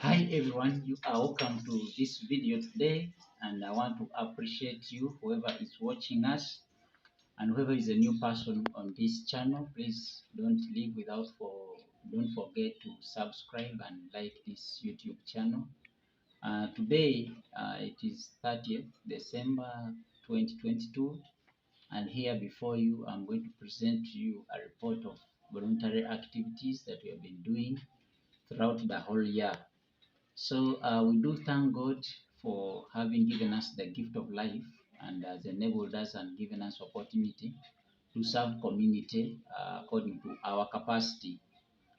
Hi everyone, you are welcome to this video today, and I want to appreciate you, whoever is watching us, and whoever is a new person on this channel. Please don't forget to subscribe and like this YouTube channel. Today it is 30th December 2022, and here before you, I'm going to present to you a report of voluntary activities that we have been doing throughout the whole year. So we do thank God for having given us the gift of life and has enabled us and given us opportunity to serve community according to our capacity.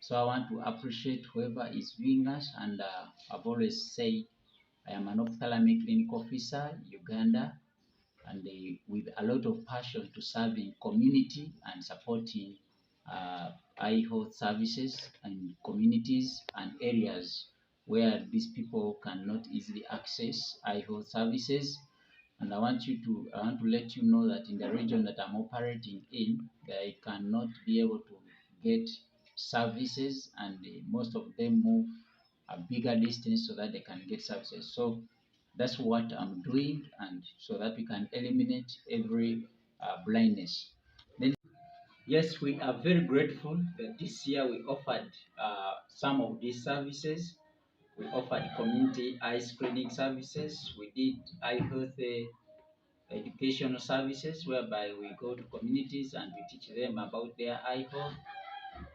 So I want to appreciate whoever is viewing us, and I've always said I am an ophthalmic clinic officer, Uganda, and with a lot of passion to serving community and supporting uh, eye health services and communities and areas where these people cannot easily access eye health services. And I want to let you know that in the region that I'm operating in, they cannot be able to get services, and most of them move a bigger distance so that they can get services. So that's what I'm doing, and so that we can eliminate every blindness. Then, yes, we are very grateful that this year we offered some of these services. We offered community eye screening services. We did eye health educational services, whereby we go to communities and we teach them about their eye health,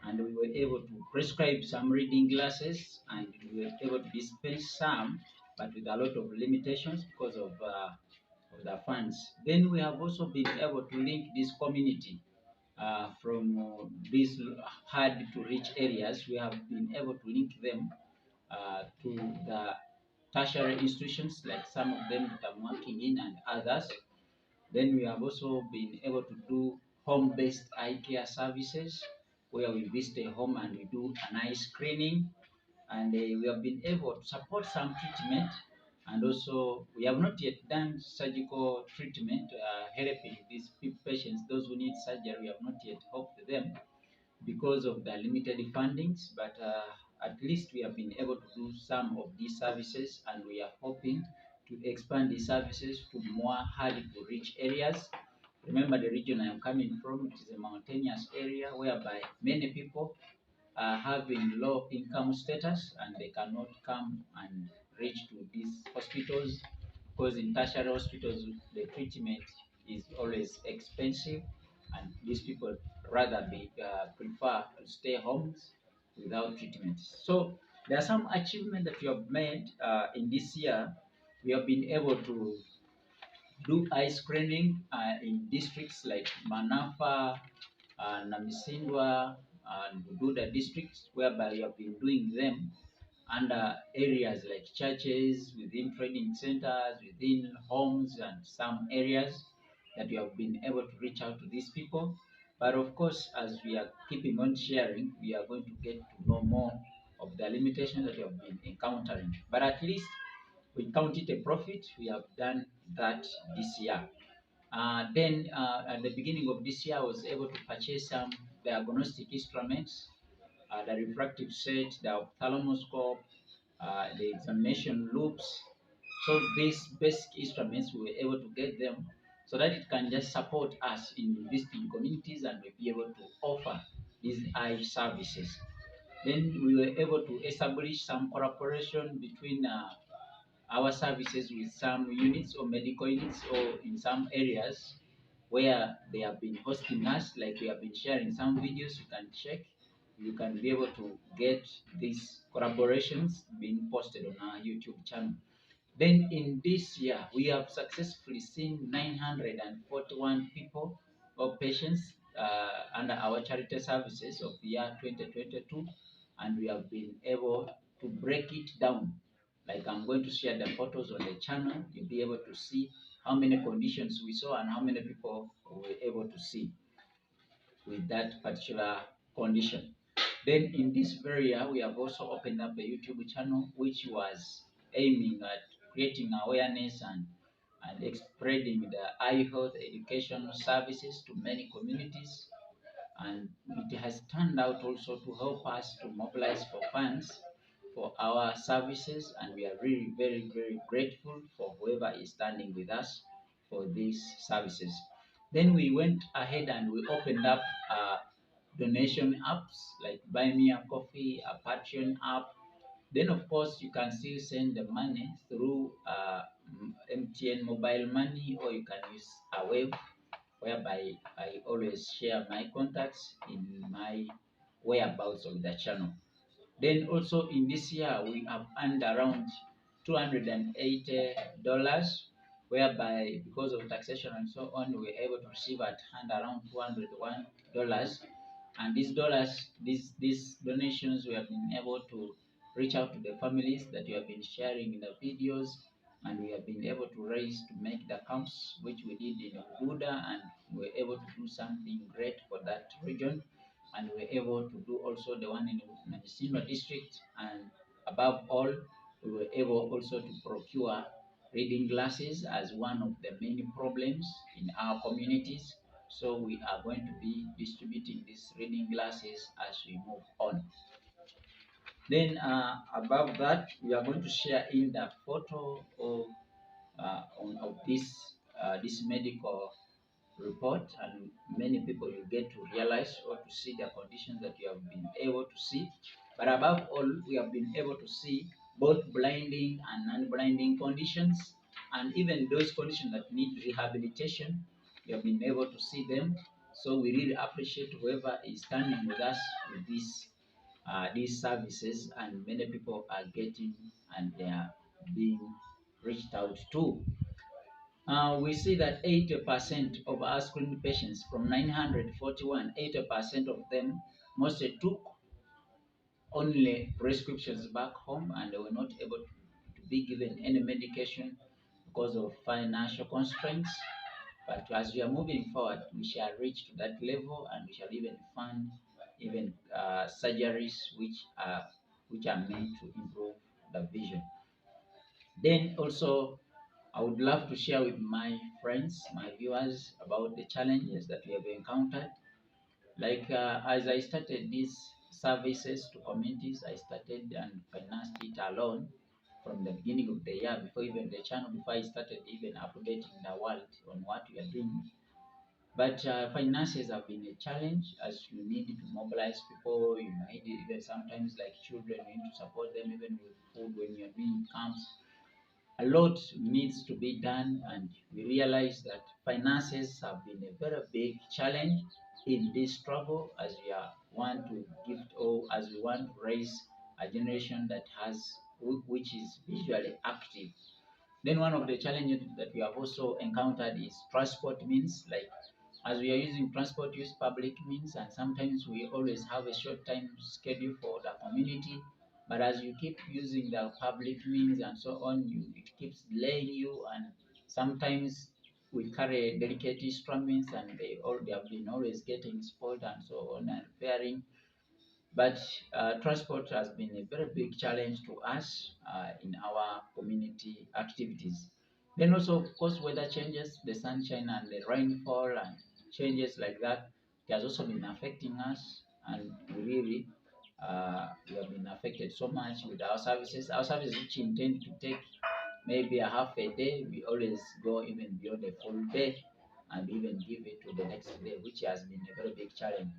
and we were able to prescribe some reading glasses, and we were able to dispense some, but with a lot of limitations because of the funds. Then we have also been able to link this community from these hard to reach areas. We have been able to link them to the tertiary institutions, like some of them that I'm working in and others. Then we have also been able to do home-based eye care services, where we visit a home and we do an eye screening, and we have been able to support some treatment, and also we have not yet done surgical treatment, helping these patients, those who need surgery. We have not yet helped them because of the limited fundings, but at least we have been able to do some of these services, and we are hoping to expand these services to more hard to reach areas. Remember, the region I am coming from, it is a mountainous area whereby many people are having low income status, and they cannot come and reach to these hospitals, because in tertiary hospitals the treatment is always expensive, and these people rather prefer to stay homes without treatment. So there are some achievements that we have made in this year. We have been able to do eye screening in districts like Manafa, Namisindwa, and Bududa districts, whereby we have been doing them under areas like churches, within training centers, within homes, and some areas that we have been able to reach out to these people. But of course, as we are keeping on sharing, we are going to get to know more of the limitations that we have been encountering. But at least we count it a profit. We have done that this year. Then at the beginning of this year, I was able to purchase some diagnostic instruments, the refractive set, the ophthalmoscope, the examination loops. So these basic instruments, we were able to get them so that it can just support us in visiting communities, and we'll be able to offer these eye services. Then we were able to establish some cooperation between our services with some units or medical units, or in some areas where they have been hosting us, like we have been sharing some videos. You can check, you can be able to get these collaborations being posted on our YouTube channel. Then in this year, we have successfully seen 941 people or patients under our charity services of the year 2022, and we have been able to break it down. Like, I'm going to share the photos on the channel. You'll be able to see how many conditions we saw and how many people we were able to see with that particular condition. Then in this very year, we have also opened up a YouTube channel which was aiming at creating awareness and spreading the eye health education services to many communities. And it has turned out also to help us to mobilize for funds for our services, and we are really very, very grateful for whoever is standing with us for these services. Then we went ahead and we opened up donation apps like Buy Me a Coffee, a Patreon app. Then, of course, you can still send the money through MTN mobile money, or you can use a wave, whereby I always share my contacts in my whereabouts of the channel. Then also in this year, we have earned around $280, whereby because of taxation and so on, we were able to receive at hand around $201. And these donations, we have been able to reach out to the families that we have been sharing in the videos, and we have been able to raise to make the camps, which we did in Buda, and we were able to do something great for that region. And we were able to do also the one in Mendocino district, and above all, we were able also to procure reading glasses as one of the many problems in our communities. So we are going to be distributing these reading glasses as we move on. Then above that, we are going to share in the photo of this medical report, and many people will get to realize or to see the conditions that you have been able to see. But above all, we have been able to see both blinding and non-blinding conditions, and even those conditions that need rehabilitation, we have been able to see them. So we really appreciate whoever is standing with us with these services, and many people are getting and they are being reached out to. We see that 80% of our screened patients from 941, 80% of them mostly took only prescriptions back home, and they were not able to be given any medication because of financial constraints. But as we are moving forward, we shall reach to that level, and we shall even fund even surgeries which are meant to improve the vision. Then also, I would love to share with my friends, my viewers, about the challenges that we have encountered. Like as I started these services to communities, I started and financed it alone from the beginning of the year, before even the channel, before I started even updating the world on what we are doing. But finances have been a challenge, as you need to mobilize people. You need even sometimes like children, you need to support them even with food when you're doing camps. A lot needs to be done, and we realize that finances have been a very big challenge in this struggle, as we want to gift, or as we want to raise a generation that which is visually active. Then one of the challenges that we have also encountered is transport means. Like as we are using transport, use public means, and sometimes we always have a short time schedule for the community. But as you keep using the public means and so on, it keeps delaying you, and sometimes we carry delicate instruments, and they have been always getting spoiled and so on and repairing. But transport has been a very big challenge to us in our community activities. Then also, of course, weather changes, the sunshine and the rainfall and changes like that, it has also been affecting us, and we have been affected so much with our services. Our services, which intend to take maybe a half a day, we always go even beyond a full day and even give it to the next day, which has been a very big challenge.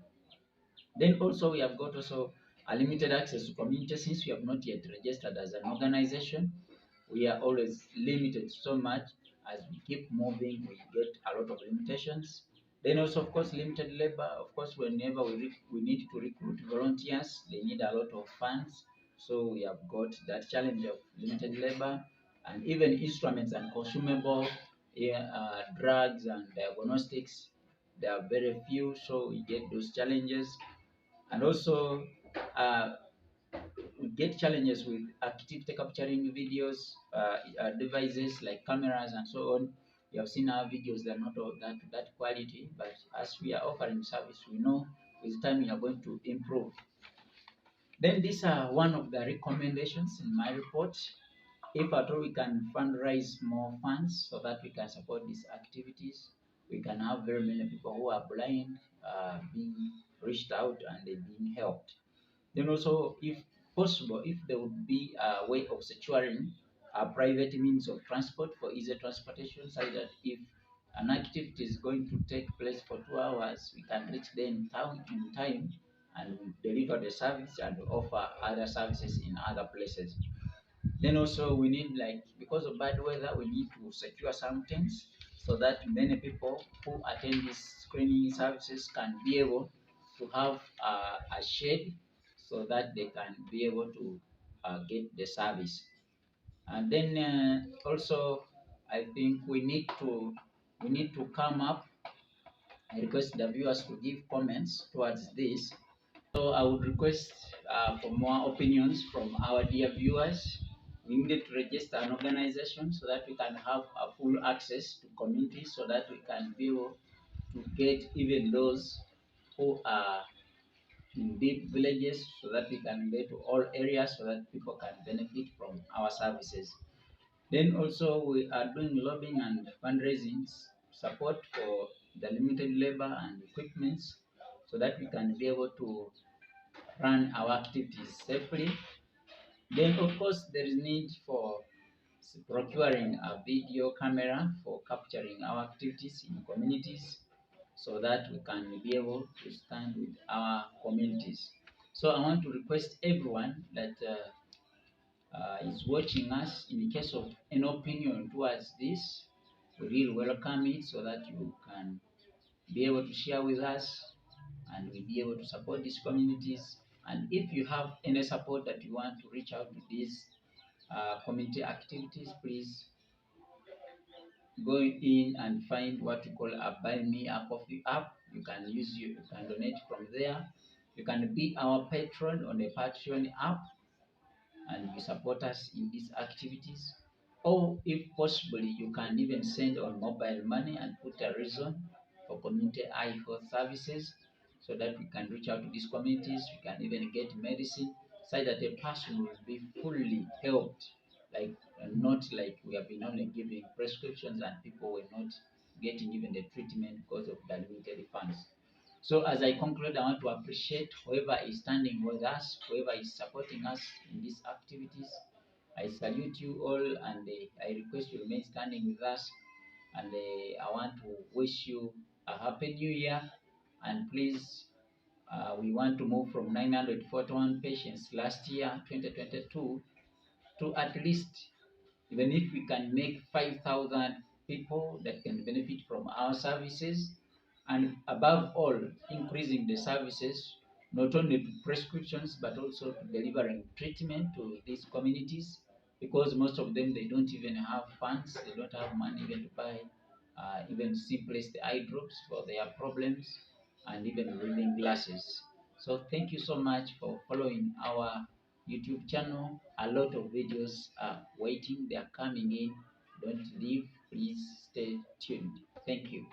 Then also we have got also a limited access to community, since we have not yet registered as an organization. We are always limited so much. As we keep moving, we get a lot of limitations. Then also, of course, limited labor. Of course, whenever we need to recruit volunteers, they need a lot of funds. So we have got that challenge of limited labor, and even instruments and consumable drugs and diagnostics. There are very few, so we get those challenges. And also, uh, we get challenges with activity capturing videos, devices like cameras and so on. You have seen our videos; they're not of that quality, but as we are offering service, we know with time we are going to improve. Then these are one of the recommendations in my report. If at all we can fundraise more funds so that we can support these activities, we can have very many people who are blind being reached out and they being helped. Then also, if possible, if there would be a way of securing a private means of transport for easy transportation, so that if an activity is going to take place for 2 hours, we can reach there in town in time and deliver the service and offer other services in other places. Then also we need, like, because of bad weather, we need to secure some tents so that many people who attend these screening services can be able to have a shade so that they can be able to get the service. And then also I think we need to come up. I request the viewers to give comments towards this. So I would request for more opinions from our dear viewers. We need to register an organization so that we can have a full access to communities, so that we can be able to get even those who are in deep villages, so that we can get to all areas, so that people can benefit from our services. Then also we are doing lobbying and fundraising support for the limited labor and equipments, so that we can be able to run our activities safely. Then, of course, there is need for procuring a video camera for capturing our activities in communities, so that we can be able to stand with our communities. So I want to request everyone that is watching us, in case of any opinion towards this, we really welcome it, so that you can be able to share with us and we'll be able to support these communities. And if you have any support that you want to reach out to these community activities, please go in and find what you call a Buy Me a Coffee app. You can donate from there. You can be our patron on the Patreon app, and you support us in these activities. Or if possible, you can even send on mobile money and put a reason for community eye health services, so that we can reach out to these communities. We can even get medicine, so that a person will be fully helped, like not like we have been only giving prescriptions and people were not getting even the treatment because of the limited funds. So as I conclude, I want to appreciate whoever is standing with us, whoever is supporting us in these activities. I salute you all, and I request you remain standing with us. And I want to wish you a happy new year. And please, we want to move from 941 patients last year, 2022, to at least, even if we can make 5,000 people that can benefit from our services, and above all, increasing the services not only to prescriptions but also to delivering treatment to these communities, because most of them, they don't even have funds, they don't have money even to buy even simplest eye drops for their problems, and even reading glasses. So thank you so much for following our YouTube channel. A lot of videos are waiting, they are coming in. Don't leave, please stay tuned. Thank you.